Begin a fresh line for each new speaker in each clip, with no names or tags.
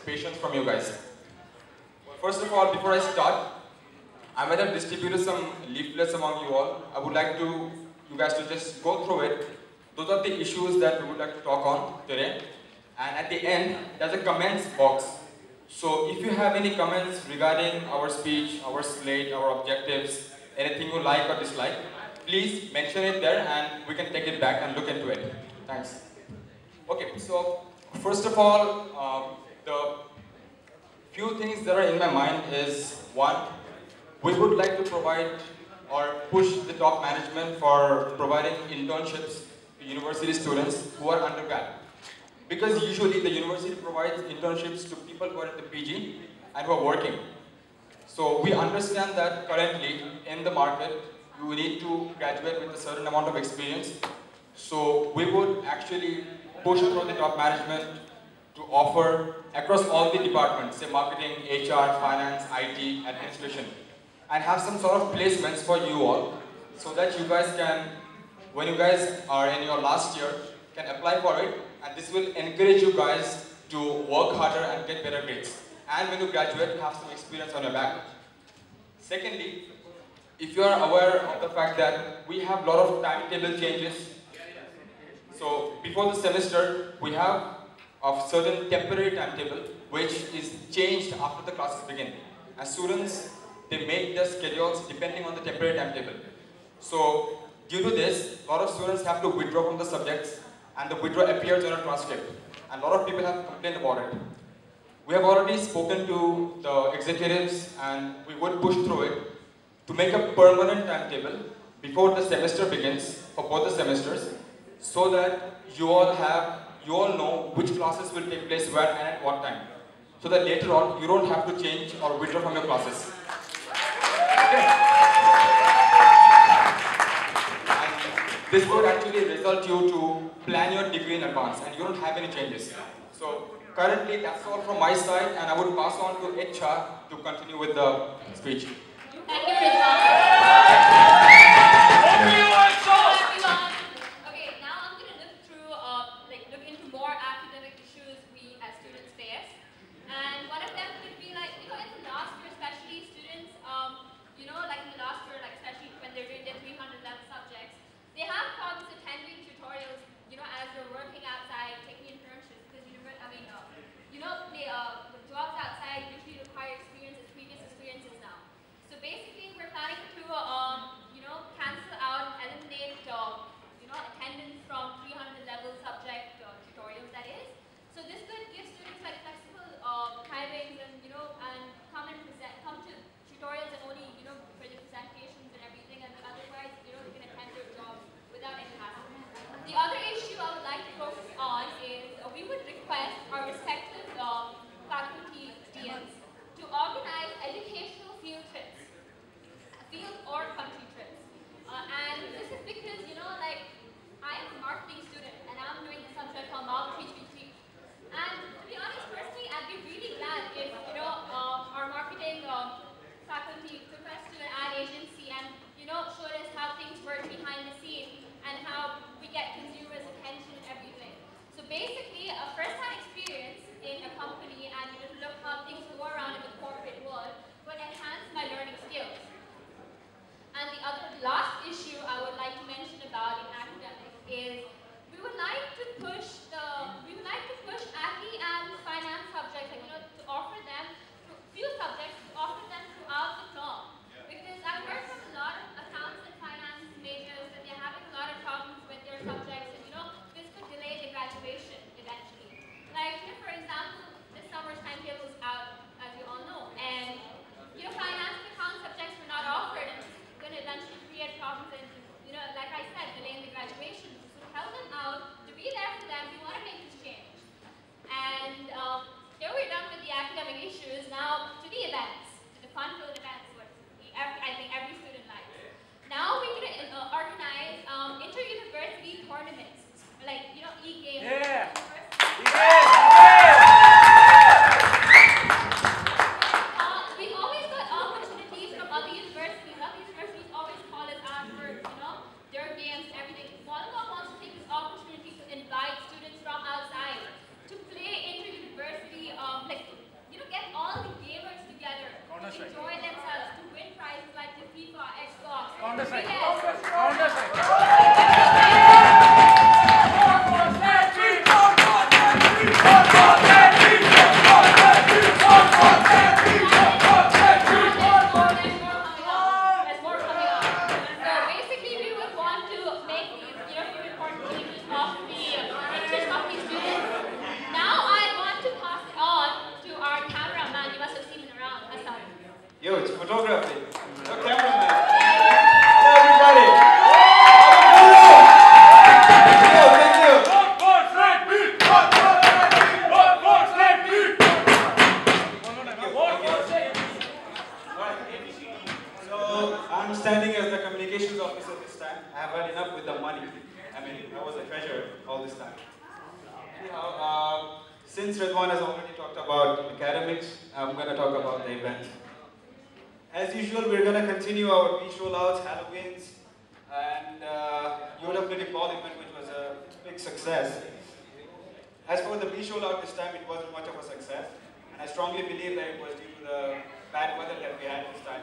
patience from you guys. First of all, before I start, I might have distributed some leaflets among you all. I would like you guys to just go through it. Those are the issues that we would like to talk on today. And at the end, there's a comments box. So if you have any comments regarding our speech, our slate, our objectives, anything you like or dislike, please mention it there and we can take it back and look into it. Thanks. Okay, so first of all, the few things that are in my mind is one, we would like to provide or push the top management for providing internships to university students who are undergrad. Because usually the university provides internships to people who are in the PG and who are working. So we understand that currently in the market, you need to graduate with a certain amount of experience. So we would actually push for the top management to offer across all the departments, say marketing, HR, finance, IT, administration, and have some sort of placements for you all so that you guys can, when you guys are in your last year, can apply for it, and this will encourage you guys to work harder and get better grades. And when you graduate, have some experience on your back. Secondly, if you are aware of the fact that we have a lot of timetable changes. So before the semester, we have a certain temporary timetable which is changed after the classes begin. And students, they make their schedules depending on the temporary timetable. So due to this, a lot of students have to withdraw from the subjects and the withdrawal appears on a transcript. And a lot of people have complained about it. We have already spoken to the executives and we would push through it to make a permanent timetable before the semester begins for both the semesters so that you all know which classes will take place when and at what time. So that later on you don't have to change or withdraw from your classes. Okay. And this would actually result you to plan your degree in advance and you don't have any changes. So currently that's all from my side and I would pass on to HR to continue with the speech.
Thank you, Rizwan. Okay, now I'm going to look through, look into more academic issues we as students face. And one of them could be like, in the last year, especially students, in the last year, especially when they're doing their 300 level subjects, they have problems attending tutorials, as they're working outside, taking internships, because the jobs outside usually require previous experiences now. So basically, we're planning to
coach. Photography. No cameraman. Hello everybody. Thank you. So I'm standing as the communications officer this time. I have had enough with the money. I mean, I was a treasurer all this time. Anyhow, since Redwan has already talked about academics, I'm going to talk about the event. As usual, we're going to continue our beach rollouts, Halloweens, and UWT ball event, which was a big success. As for the beach rollout this time, it wasn't much of a success, and I strongly believe that it was due to the bad weather that we had this time,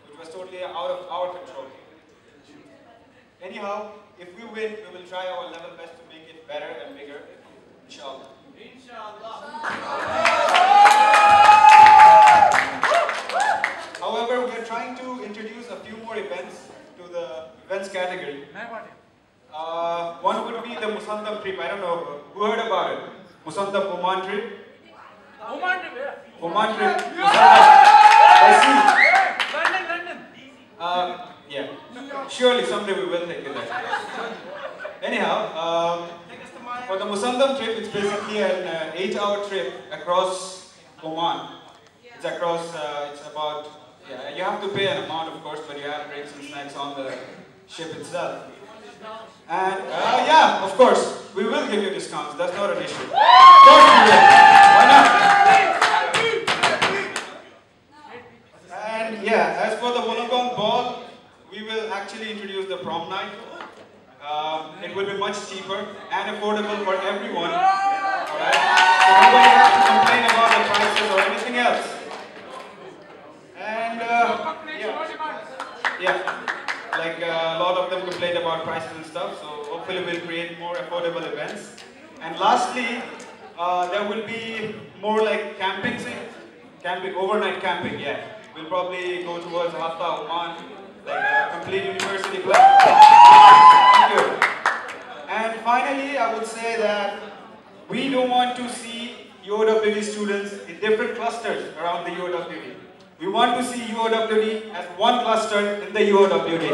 which was totally out of our control. Anyhow, if we win, we will try our level best to make it better and bigger, inshallah. However, we are trying to introduce a few more events to the events category. One would be the Musandam trip. I don't know who heard about it. Musandam Oman trip. Oman trip. London. Yeah. Surely someday we will take it there. Anyhow, for the Musandam trip, it's basically an 8-hour trip across Oman. It's across. It's about. Yeah, you have to pay an amount, of course, but you have drinks and snacks on the ship itself. And yeah, of course, we will give you discounts. That's not an issue. Of course we will. Why not? And yeah, as for the Wollongong ball, we will actually introduce the prom night. It will be much cheaper and affordable for everyone. Alright? So nobody has to complain about the prices or anything else. And yeah, like a lot of them complained about prices and stuff, so hopefully we'll create more affordable events. And lastly, there will be more like camping, overnight camping, yeah. We'll probably go towards Hatta, Oman, like a complete university plan. Thank you. And finally, I would say that we don't want to see UOWD students in different clusters around the UOWD. We want to see UOWD as one cluster in the UOWD.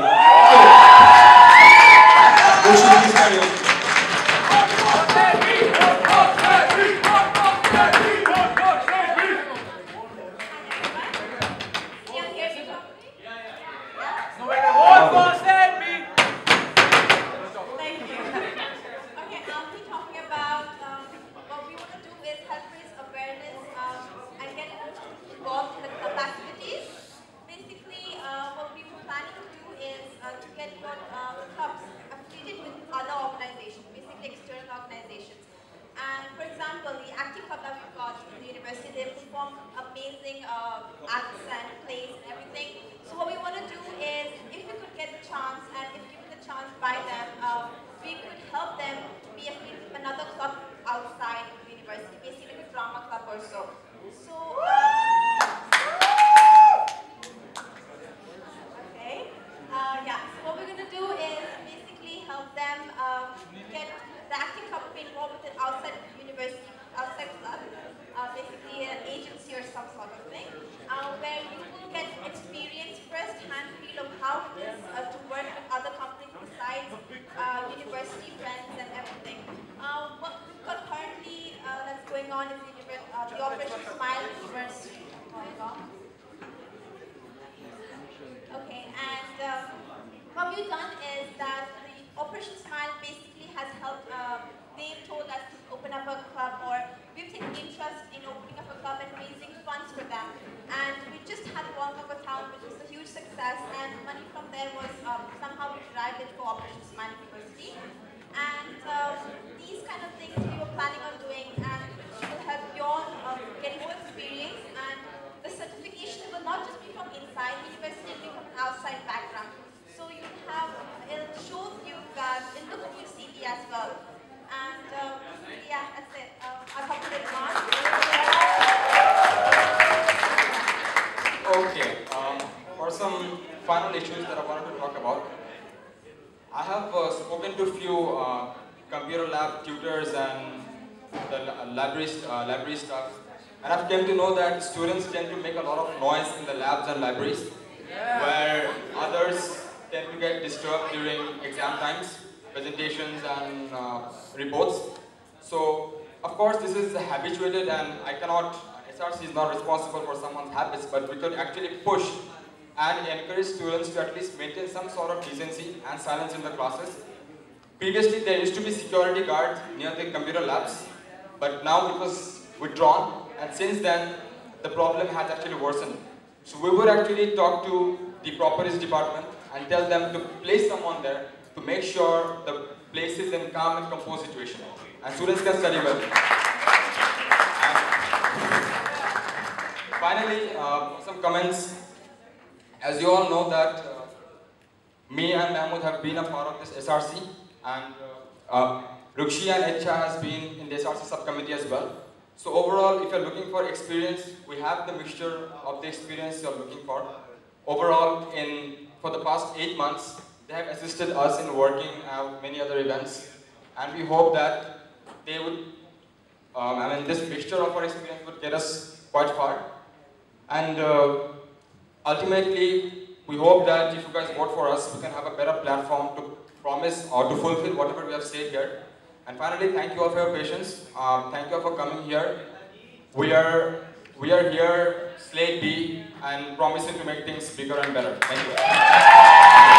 And I've come to know that students tend to make a lot of noise in the labs and libraries, where others tend to get disturbed during exam times, presentations and reports. So, of course, this is habituated and SRC is not responsible for someone's habits, but we could actually push and encourage students to at least maintain some sort of decency and silence in the classes. Previously, there used to be security guards near the computer labs, but now it was withdrawn, and since then, the problem has actually worsened. So we would actually talk to the properties department and tell them to place someone there to make sure the place is in calm and composed situation, and students can study well. And finally, some comments. As you all know that me and Mahmood have been a part of this SRC, and Rukshi and Etcha has been in the SRC subcommittee as well. So overall, if you're looking for experience, we have the mixture of the experience you're looking for. Overall, for the past 8 months, they have assisted us in working many other events, and we hope that they would, this mixture of our experience would get us quite far. And ultimately, we hope that if you guys vote for us, we can have a better platform to promise or to fulfill whatever we have said here. And finally, thank you all for your patience. Thank you all for coming here. We are here, Slate B, and promising to make things bigger and better. Thank you.